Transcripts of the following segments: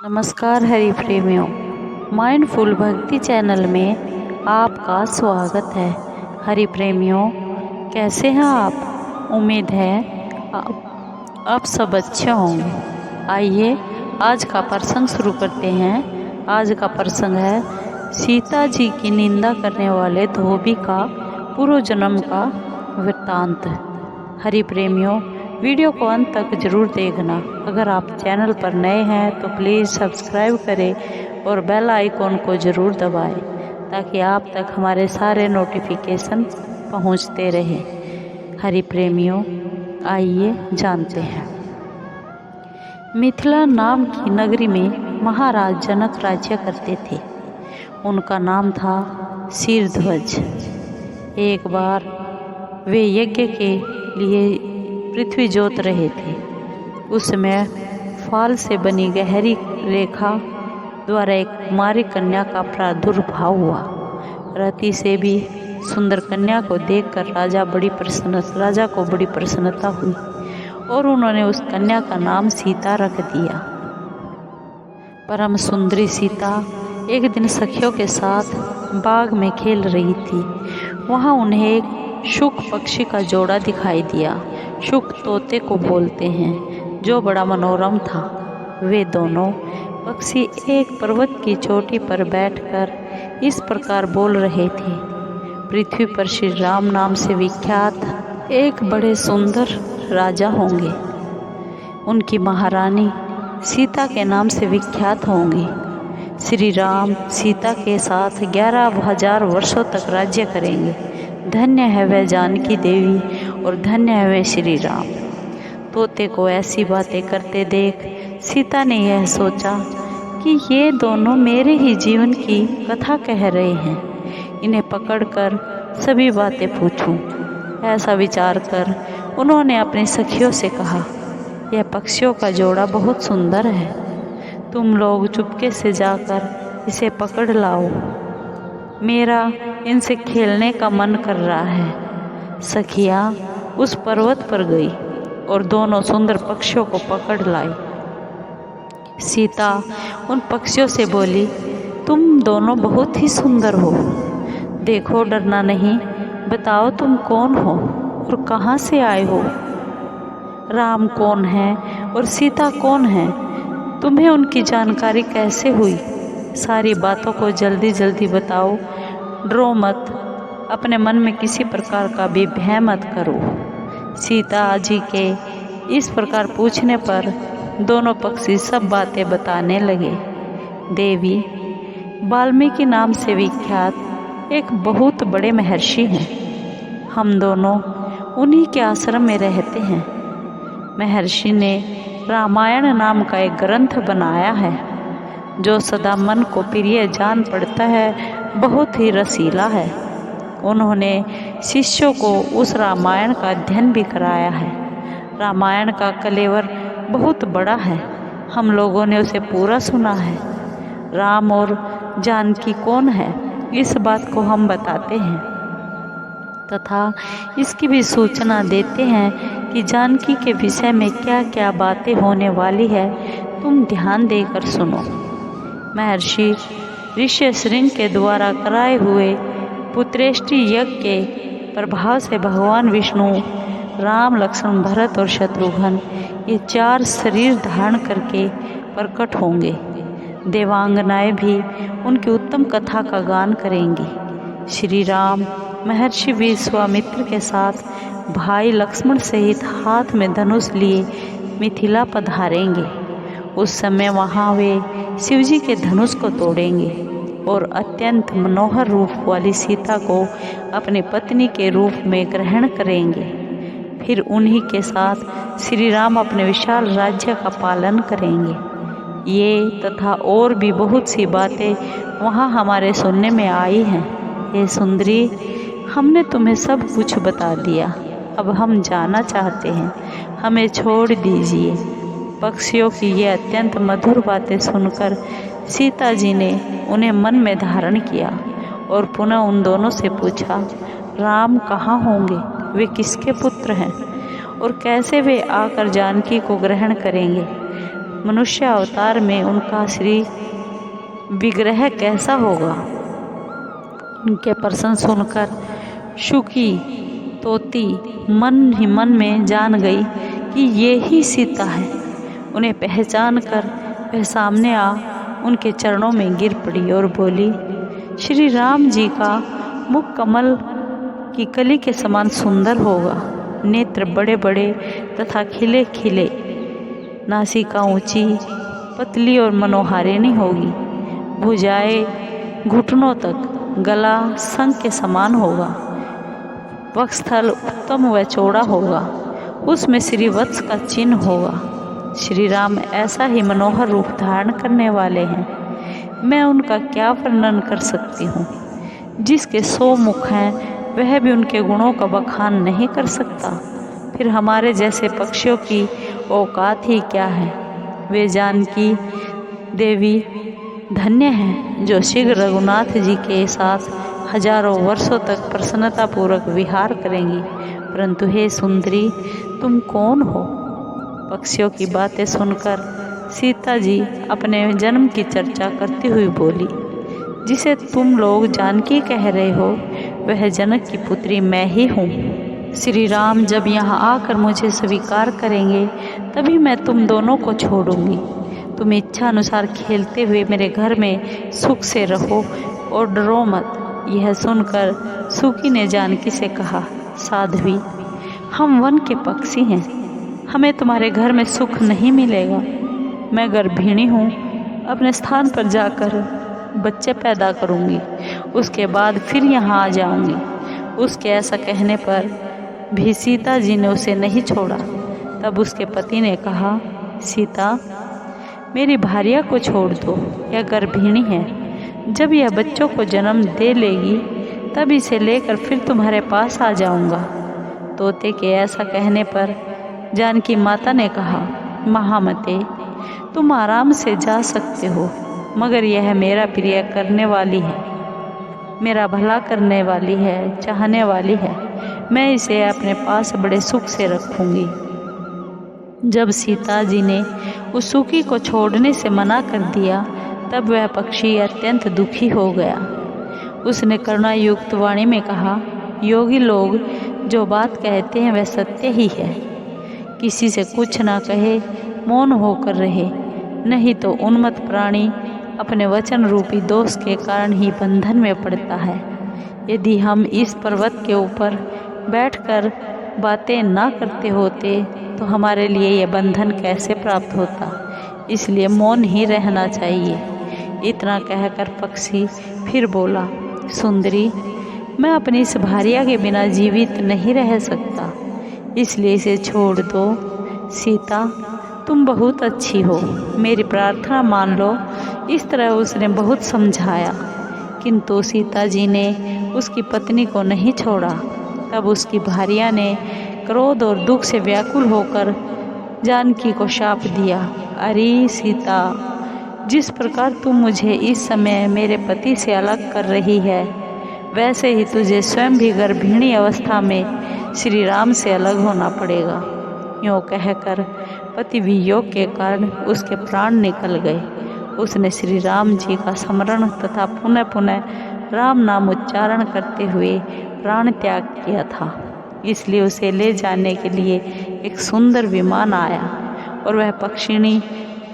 नमस्कार हरि प्रेमियों, माइंडफुल भक्ति चैनल में आपका स्वागत है। हरि प्रेमियों, कैसे हैं आप? उम्मीद है आप सब अच्छे होंगे। आइए आज का प्रसंग शुरू करते हैं। आज का प्रसंग है सीता जी की निंदा करने वाले धोबी का पूर्व जन्म का वृत्तांत। हरि प्रेमियों, वीडियो को अंत तक जरूर देखना। अगर आप चैनल पर नए हैं तो प्लीज़ सब्सक्राइब करें और बेल आइकॉन को ज़रूर दबाएं ताकि आप तक हमारे सारे नोटिफिकेशन पहुंचते रहें। हरि प्रेमियों, आइए जानते हैं। मिथिला नाम की नगरी में महाराज जनक राज्य करते थे। उनका नाम था शीरध्वज। एक बार वे यज्ञ के लिए पृथ्वी जोत रहे थे। उस समय फाल से बनी गहरी रेखा द्वारा एक कुमारी कन्या का प्रादुर्भाव हुआ। रति से भी सुंदर कन्या को देखकर राजा को बड़ी प्रसन्नता हुई और उन्होंने उस कन्या का नाम सीता रख दिया। परम सुंदरी सीता एक दिन सखियों के साथ बाग में खेल रही थी। वहां उन्हें एक शुक पक्षी का जोड़ा दिखाई दिया। शुक तोते को बोलते हैं, जो बड़ा मनोरम था। वे दोनों पक्षी एक पर्वत की चोटी पर बैठकर इस प्रकार बोल रहे थे। पृथ्वी पर श्री राम नाम से विख्यात एक बड़े सुंदर राजा होंगे। उनकी महारानी सीता के नाम से विख्यात होंगी। श्री राम सीता के साथ 11,000 वर्षों तक राज्य करेंगे। धन्य है वह जानकी देवी और धन्य है वह श्री राम। तोते को ऐसी बातें करते देख सीता ने यह सोचा कि ये दोनों मेरे ही जीवन की कथा कह रहे हैं। इन्हें पकड़कर सभी बातें पूछूं। ऐसा विचार कर उन्होंने अपनी सखियों से कहा, यह पक्षियों का जोड़ा बहुत सुंदर है। तुम लोग चुपके से जाकर इसे पकड़ लाओ। मेरा इनसे खेलने का मन कर रहा है। सखियाँ उस पर्वत पर गई और दोनों सुंदर पक्षियों को पकड़ लाई। सीता उन पक्षियों से बोली, तुम दोनों बहुत ही सुंदर हो। देखो, डरना नहीं। बताओ तुम कौन हो और कहाँ से आए हो? राम कौन है और सीता कौन है? तुम्हें उनकी जानकारी कैसे हुई? सारी बातों को जल्दी जल्दी बताओ। डरो मत। अपने मन में किसी प्रकार का भी भय मत करो। सीता जी के इस प्रकार पूछने पर दोनों पक्षी सब बातें बताने लगे। देवी, वाल्मीकि नाम से विख्यात एक बहुत बड़े महर्षि हैं। हम दोनों उन्हीं के आश्रम में रहते हैं। महर्षि ने रामायण नाम का एक ग्रंथ बनाया है, जो सदा मन को प्रिय जान पड़ता है। बहुत ही रसीला है। उन्होंने शिष्यों को उस रामायण का अध्ययन भी कराया है। रामायण का कलेवर बहुत बड़ा है। हम लोगों ने उसे पूरा सुना है। राम और जानकी कौन है, इस बात को हम बताते हैं तथा इसकी भी सूचना देते हैं कि जानकी के विषय में क्या क्या बातें होने वाली है। तुम ध्यान देकर सुनो। महर्षि ऋष्यशृंग के द्वारा कराए हुए पुत्रेष्टि यज्ञ के प्रभाव से भगवान विष्णु, राम, लक्ष्मण, भरत और शत्रुघ्न ये 4 शरीर धारण करके प्रकट होंगे। देवांगनाएं भी उनकी उत्तम कथा का गान करेंगी। श्री राम महर्षि विश्वामित्र के साथ भाई लक्ष्मण सहित हाथ में धनुष लिए मिथिला पधारेंगे। उस समय वहाँ वे शिवजी के धनुष को तोड़ेंगे और अत्यंत मनोहर रूप वाली सीता को अपनी पत्नी के रूप में ग्रहण करेंगे। फिर उन्हीं के साथ श्री राम अपने विशाल राज्य का पालन करेंगे। ये तथा और भी बहुत सी बातें वहाँ हमारे सुनने में आई हैं। हे सुंदरी, हमने तुम्हें सब कुछ बता दिया। अब हम जाना चाहते हैं। हमें छोड़ दीजिए। पक्षियों की ये अत्यंत मधुर बातें सुनकर सीता जी ने उन्हें मन में धारण किया और पुनः उन दोनों से पूछा, राम कहाँ होंगे? वे किसके पुत्र हैं और कैसे वे आकर जानकी को ग्रहण करेंगे? मनुष्य अवतार में उनका श्री विग्रह कैसा होगा। उनके प्रश्न सुनकर शुकी तोती मन ही मन में जान गई कि ये ही सीता है। उन्हें पहचान कर वह सामने आ उनके चरणों में गिर पड़ी और बोली, श्री राम जी का मुख कमल की कली के समान सुंदर होगा, नेत्र बड़े बड़े तथा खिले खिले, नासिका ऊंची पतली और मनोहारिणी होगी, भुजाएं घुटनों तक, गला शंख के समान होगा, वक्षस्थल उत्तम व चौड़ा होगा, उसमें श्रीवत्स का चिन्ह होगा। श्री राम ऐसा ही मनोहर रूप धारण करने वाले हैं, मैं उनका क्या वर्णन कर सकती हूँ। जिसके 100 मुख हैं वह भी उनके गुणों का बखान नहीं कर सकता। फिर हमारे जैसे पक्षियों की औकात ही क्या है। वे जानकी देवी धन्य हैं जो शीघ्र रघुनाथ जी के साथ हजारों वर्षों तक प्रसन्नतापूर्वक विहार करेंगी। परंतु हे सुंदरी, तुम कौन हो। पक्षियों की बातें सुनकर सीता जी अपने जन्म की चर्चा करती हुई बोली, जिसे तुम लोग जानकी कह रहे हो वह जनक की पुत्री मैं ही हूँ। श्री राम जब यहाँ आकर मुझे स्वीकार करेंगे तभी मैं तुम दोनों को छोड़ूंगी। तुम इच्छा अनुसार खेलते हुए मेरे घर में सुख से रहो और डरो मत। यह सुनकर सुकी ने जानकी से कहा, साध्वी, हम वन के पक्षी हैं, हमें तुम्हारे घर में सुख नहीं मिलेगा। मैं गर्भिणी हूँ, अपने स्थान पर जाकर बच्चे पैदा करूँगी, उसके बाद फिर यहाँ आ जाऊँगी। उसके ऐसा कहने पर भी सीता जी ने उसे नहीं छोड़ा। तब उसके पति ने कहा, सीता, मेरी भार्या को छोड़ दो, यह गर्भिणी है। जब यह बच्चों को जन्म दे लेगी तब इसे लेकर फिर तुम्हारे पास आ जाऊँगा। तोते के ऐसा कहने पर जानकी माता ने कहा, महामते, तुम आराम से जा सकते हो, मगर यह मेरा प्रिय करने वाली है, मेरा भला करने वाली है, चाहने वाली है। मैं इसे अपने पास बड़े सुख से रखूंगी। जब सीता जी ने उस सुकी को छोड़ने से मना कर दिया तब वह पक्षी अत्यंत दुखी हो गया। उसने करुणायुक्त वाणी में कहा, योगी लोग जो बात कहते हैं वह सत्य ही है। किसी से कुछ ना कहे, मौन होकर रहे, नहीं तो उन्मत्त प्राणी अपने वचन रूपी दोष के कारण ही बंधन में पड़ता है। यदि हम इस पर्वत के ऊपर बैठकर बातें ना करते होते तो हमारे लिए यह बंधन कैसे प्राप्त होता। इसलिए मौन ही रहना चाहिए। इतना कहकर पक्षी फिर बोला, सुंदरी, मैं अपनी इस भार्या के बिना जीवित नहीं रह सकता, इसलिए इसे छोड़ दो। सीता, तुम बहुत अच्छी हो, मेरी प्रार्थना मान लो। इस तरह उसने बहुत समझाया, किंतु सीता जी ने उसकी पत्नी को नहीं छोड़ा। तब उसकी भार्या ने क्रोध और दुख से व्याकुल होकर जानकी को शाप दिया, अरे सीता, जिस प्रकार तुम मुझे इस समय मेरे पति से अलग कर रही है, वैसे ही तुझे स्वयं भी गर्भिणी अवस्था में श्री राम से अलग होना पड़ेगा। यूँ कहकर पति वियोग के कारण उसके प्राण निकल गए। उसने श्री राम जी का स्मरण तथा पुनः पुनः राम नाम उच्चारण करते हुए प्राण त्याग किया था। इसलिए उसे ले जाने के लिए एक सुंदर विमान आया और वह पक्षिणी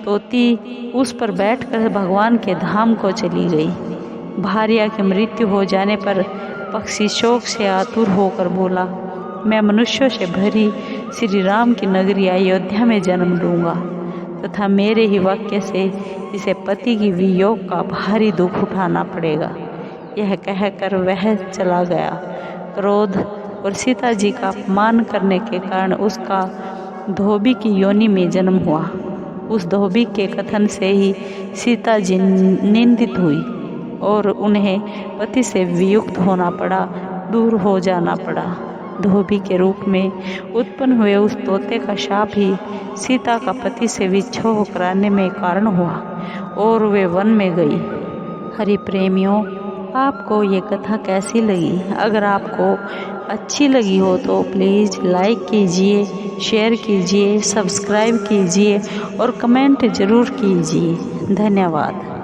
तोती उस पर बैठकर भगवान के धाम को चली गई। भार्या की मृत्यु हो जाने पर पक्षी शोक से आतुर होकर बोला, मैं मनुष्यों से भरी श्री राम की नगरी अयोध्या में जन्म लूँगा तथा मेरे ही वाक्य से इसे पति की वियोग का भारी दुख उठाना पड़ेगा। यह कहकर वह चला गया। क्रोध और सीता जी का अपमान करने के कारण उसका धोबी की योनि में जन्म हुआ। उस धोबी के कथन से ही सीता जी निंदित हुई और उन्हें पति से वियुक्त होना पड़ा, दूर हो जाना पड़ा। धोबी के रूप में उत्पन्न हुए उस तोते का शाप ही सीता का पति से विच्छोह कराने में कारण हुआ और वे वन में गई। हरि प्रेमियों, आपको ये कथा कैसी लगी? अगर आपको अच्छी लगी हो तो प्लीज़ लाइक कीजिए, शेयर कीजिए, सब्सक्राइब कीजिए और कमेंट ज़रूर कीजिए। धन्यवाद।